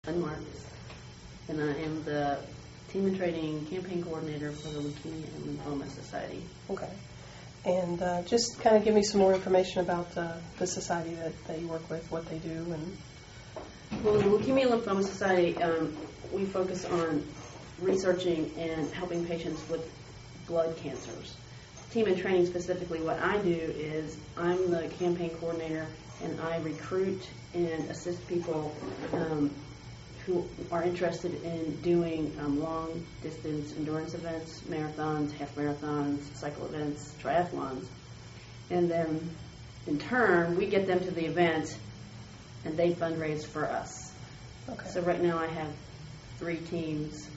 Lynn Marks, and I am the Team and Training Campaign Coordinator for the Leukemia and Lymphoma Society. Okay. And just kind of give me some more information about the society that you work with, what they do. And Well, the Leukemia and Lymphoma Society, we focus on researching and helping patients with blood cancers. Team and Training specifically, what I do is I'm the campaign coordinator, and I recruit and assist people who are interested in doing long-distance endurance events, marathons, half marathons, cycle events, triathlons. And then, in turn, we get them to the event, and they fundraise for us. okay. So right now I have 3 teams.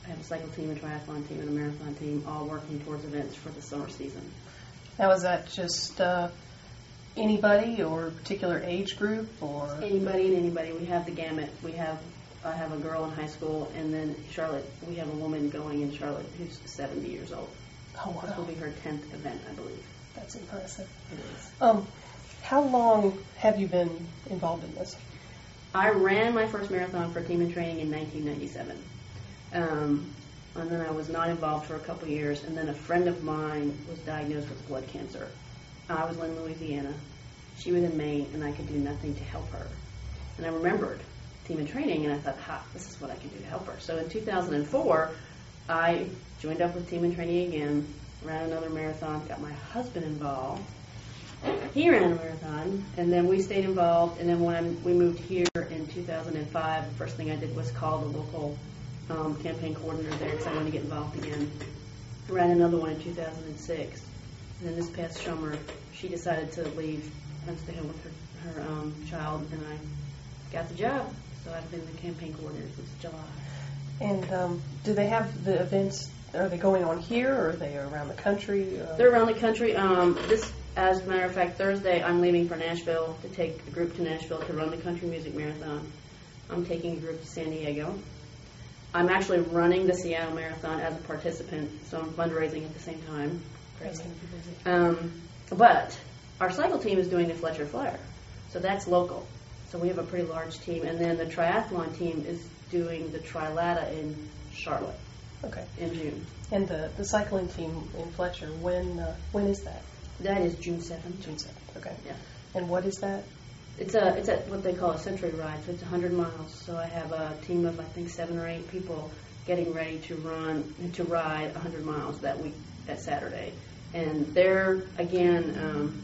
I have a cycle team, a triathlon team, and a marathon team, all working towards events for the summer season. Now, is that just anybody or a particular age group, or Anybody and anybody. We have the gamut. I have a girl in high school, and then Charlotte, we have a woman going in Charlotte who's 70 years old. Oh, wow. This will be her 10th event, I believe. That's impressive. It is. How long have you been involved in this? I ran my first marathon for Team and Training in 1997. And then I was not involved for a couple years, and then a friend of mine was diagnosed with blood cancer. I was in Louisiana. She was in Maine, and I could do nothing to help her. And I remembered Team and Training, and I thought, this is what I can do to help her. So in 2004, I joined up with Team and Training again, ran another marathon, got my husband involved. He ran a marathon, and then we stayed involved. And then when we moved here in 2005, the first thing I did was call the local campaign coordinator there because I wanted to get involved again. Ran another one in 2006. And then this past summer, she decided to leave and stay home with her child, and I got the job. So I've been the campaign coordinator since July. And do they have the events? Are they going on here, or are they around the country? They're around the country. As a matter of fact, Thursday I'm leaving for Nashville to take a group to Nashville to run the Country Music Marathon. I'm taking a group to San Diego. I'm actually running the Seattle Marathon as a participant, so I'm fundraising at the same time. That's going to be busy. But our cycle team is doing the Fletcher Flyer, so that's local. So we have a pretty large team, and then the triathlon team is doing the Trilata in Charlotte. Okay. In June. And the cycling team in Fletcher, when is that? That is June 7th. June 7th. Okay. Yeah. And what is that? It's a what they call a century ride, so it's 100 miles. So I have a team of I think 7 or 8 people getting ready to ride 100 miles that week, that Saturday, and they're again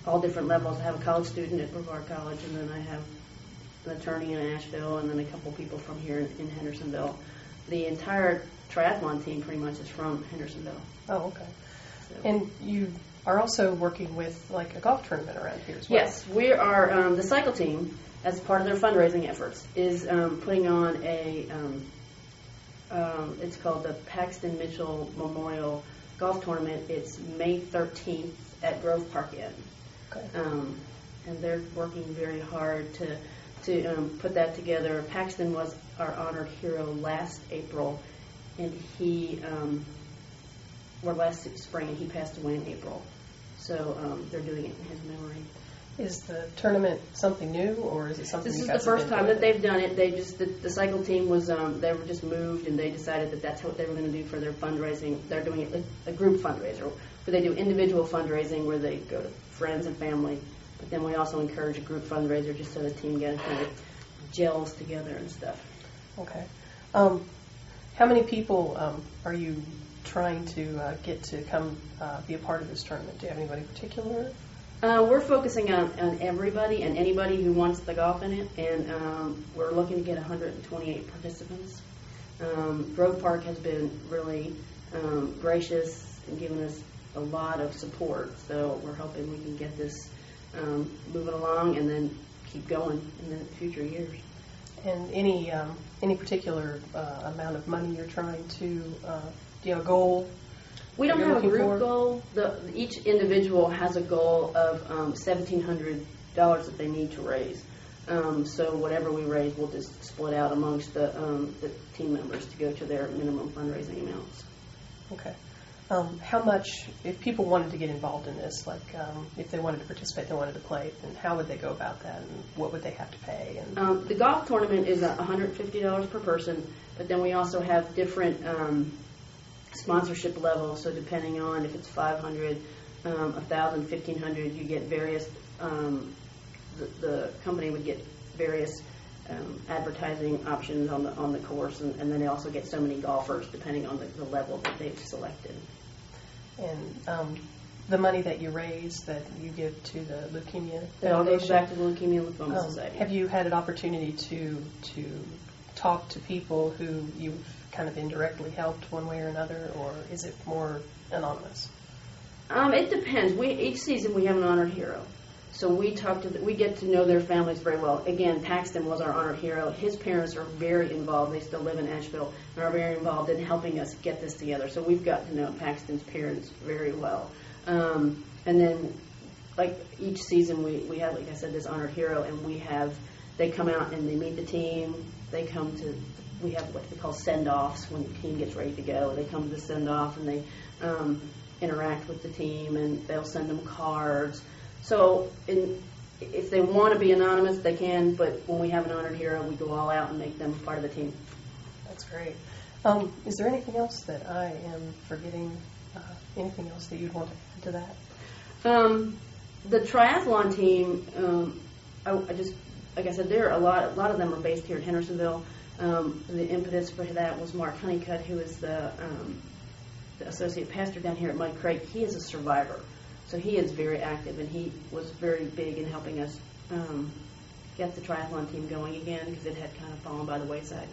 all different levels. I have a college student at Brevard College, and then I have an attorney in Asheville, and then a couple people from here in Hendersonville. The entire triathlon team pretty much is from Hendersonville. Oh, okay. So. And you are also working with like a golf tournament around here as well. Yes, we are. The cycle team, as part of their fundraising efforts, is putting on a. It's called the Paxton Mitchell Memorial Golf Tournament. It's May 13th at Grove Park Inn. Okay. And they're working very hard to put that together. Paxton was our honored hero last April, and last spring, and he passed away in April. So they're doing it in his memory. Is the tournament something new, or is it something? This is the first time that they've done it. They just the cycle team was they were just moved, and they decided that that's what they were going to do for their fundraising. They're doing it a group fundraiser, where they do individual fundraising, where they go to friends and family. But then we also encourage a group fundraiser just so the team kind of gels together and stuff. Okay. How many people are you trying to get to come be a part of this tournament? Do you have anybody particular? We're focusing on everybody and anybody who wants the golf in it, and we're looking to get 128 participants. Grove Park has been really gracious and given us a lot of support, so we're hoping we can get this moving along and then keep going in the future years. And any particular amount of money you're trying to, do you have a goal? We don't have a group goal. Each individual has a goal of $1,700 that they need to raise. So whatever we raise, we'll just split out amongst the team members to go to their minimum fundraising amounts. Okay. How much, if people wanted to get involved in this, like if they wanted to participate, they wanted to play, then how would they go about that, and what would they have to pay? And the golf tournament is $150 per person, but then we also have different sponsorship levels. So depending on if it's 500, 1,000, 1,500, you get various. The company would get various advertising options on the course, and then they also get so many golfers depending on the level that they've selected. And the money that you raise, that you give to the Leukemia It all goes Foundation, back to the Leukemia and Lymphoma Society. Have you had an opportunity to talk to people who you've kind of indirectly helped one way or another, or is it more anonymous? It depends. Each season we have an honored hero. So we get to know their families very well. Again, Paxton was our honored hero. His parents are very involved. They still live in Asheville and are very involved in helping us get this together. So we've got to know Paxton's parents very well. And then, like each season, we have, like I said, this honored hero, and they come out and they meet the team. We have what we call send-offs when the team gets ready to go. They come to the send-off and they interact with the team, and they'll send them cards. So if they want to be anonymous, they can, but when we have an honored hero, we go all out and make them part of the team. That's great. Is there anything else that I am forgetting? Anything else that you'd want to add to that? The triathlon team, like I said, there are a lot of them are based here in Hendersonville. The impetus for that was Mark Honeycutt, who is the associate pastor down here at Mud Creek. He is a survivor. So he is very active, and he was very big in helping us get the triathlon team going again, because it had kind of fallen by the wayside.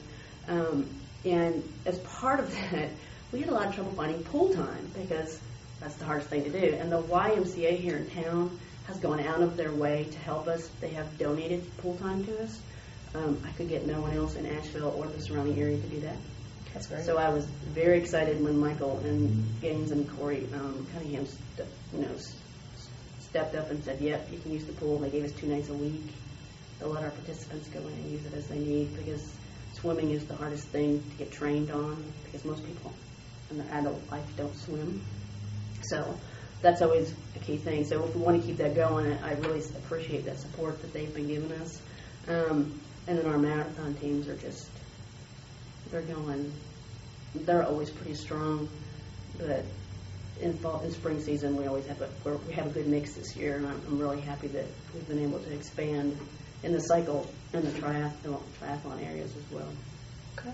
And as part of that, we had a lot of trouble finding pool time, because that's the hardest thing to do. And the YMCA here in town has gone out of their way to help us. They have donated pool time to us. I could get no one else in Asheville or the surrounding area to do that. That's great. So I was very excited when Michael and Gaines and Corey Cunningham stepped up and said, yep, you can use the pool. They gave us 2 nights a week. They'll let our participants go in and use it as they need, because swimming is the hardest thing to get trained on, because most people in their adult life don't swim. So that's always a key thing. So if we want to keep that going, I really appreciate that support that they've been giving us. And then our marathon teams are just, they're always pretty strong, but in spring season we always have a good mix this year, and I'm really happy that we've been able to expand in the cycle and the triathlon areas as well. Okay.